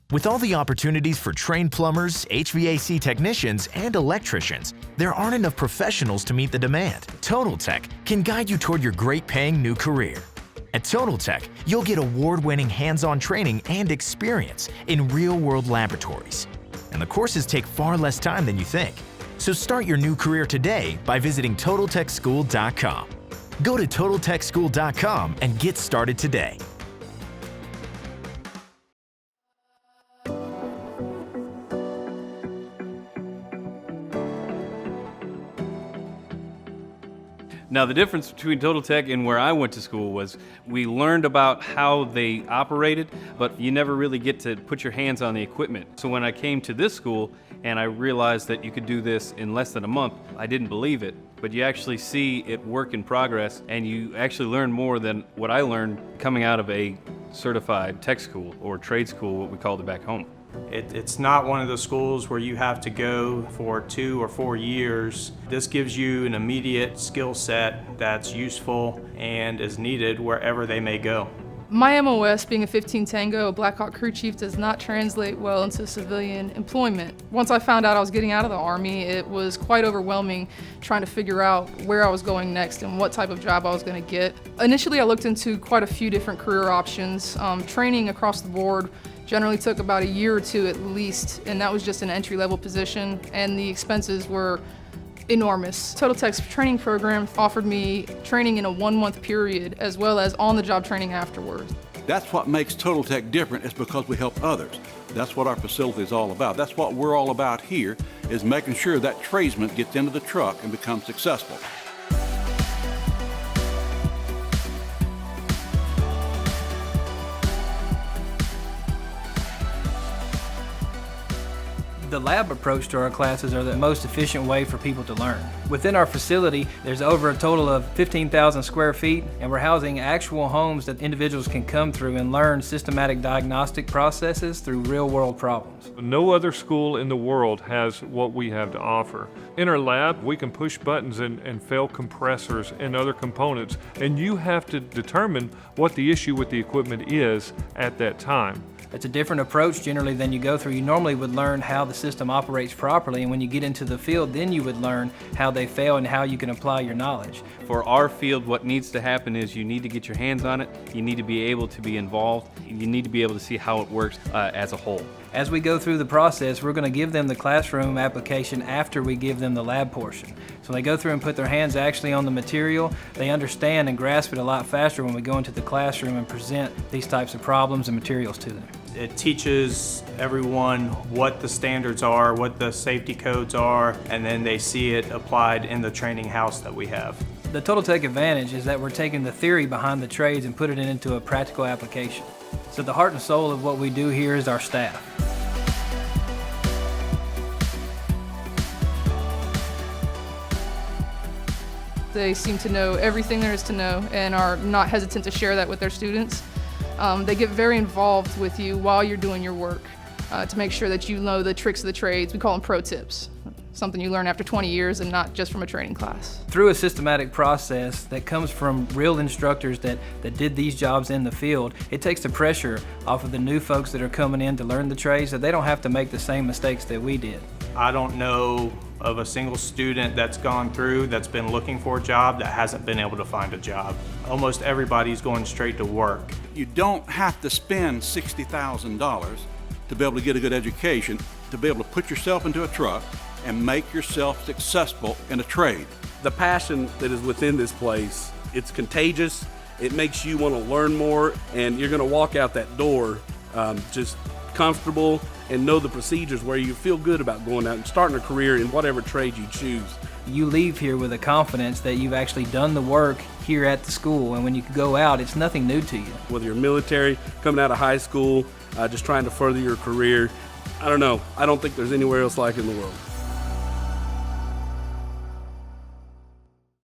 With all the opportunities for trained plumbers, HVAC technicians, and electricians, there aren't enough professionals to meet the demand. Total Tech can guide you toward your great-paying new career. At Total Tech, you'll get award-winning hands-on training and experience in real-world laboratories. And the courses take far less time than you think. So start your new career today by visiting TotalTechSchool.com. Go to TotalTechSchool.com and get started today. Now, the difference between Total Tech and where I went to school was we learned about how they operated, but you never really get to put your hands on the equipment. So when I came to this school and I realized that you could do this in less than a month, I didn't believe it. But you actually see it work in progress, and you actually learn more than what I learned coming out of a certified tech school or trade school, what we called it back home. It's not one of those schools where you have to go for 2 or 4 years. This gives you an immediate skill set that's useful and is needed wherever they may go. My MOS, being a 15 Tango, a Black Hawk crew chief, does not translate well into civilian employment. Once I found out I was getting out of the Army, it was quite overwhelming trying to figure out where I was going next and what type of job I was going to get. Initially, I looked into quite a few different career options. Training across the board generally took about a year or two at least, and that was just an entry-level position, and the expenses were enormous. Total Tech's training program offered me training in a 1-month period as well as on-the-job training afterwards. That's what makes Total Tech different, is because we help others. That's what our facility is all about. That's what we're all about here, is making sure that tradesman gets into the truck and becomes successful. The lab approach to our classes are the most efficient way for people to learn. Within our facility, there's over a total of 15,000 square feet, and we're housing actual homes that individuals can come through and learn systematic diagnostic processes through real-world problems. No other school in the world has what we have to offer. In our lab, we can push buttons and fail compressors and other components, and you have to determine what the issue with the equipment is at that time. It's a different approach generally than you go through. You normally would learn how the system operates properly, and when you get into the field, then you would learn how they fail and how you can apply your knowledge. For our field, what needs to happen is you need to get your hands on it, you need to be able to be involved, you need to be able to see how it works as a whole. As we go through the process, we're going to give them the classroom application after we give them the lab portion. So they go through and put their hands actually on the material. They understand and grasp it a lot faster when we go into the classroom and present these types of problems and materials to them. It teaches everyone what the standards are, what the safety codes are, and then they see it applied in the training house that we have. The Total Tech advantage is that we're taking the theory behind the trades and putting it into a practical application. So the heart and soul of what we do here is our staff. They seem to know everything there is to know and are not hesitant to share that with their students. They get very involved with you while you're doing your work to make sure that you know the tricks of the trades. We call them pro tips, something you learn after 20 years and not just from a training class. Through a systematic process that comes from real instructors that did these jobs in the field, it takes the pressure off of the new folks that are coming in to learn the trades, so they don't have to make the same mistakes that we did. I don't know of a single student that's gone through that's been looking for a job that hasn't been able to find a job. Almost everybody's going straight to work. You don't have to spend $60,000 to be able to get a good education, to be able to put yourself into a truck and make yourself successful in a trade. The passion that is within this place, it's contagious. It makes you want to learn more, and you're going to walk out that door just comfortable and know the procedures where you feel good about going out and starting a career in whatever trade you choose. You leave here with a confidence that you've actually done the work here at the school, and when you go out, it's nothing new to you. Whether you're military, coming out of high school, just trying to further your career, I don't know. I don't think there's anywhere else like it in the world.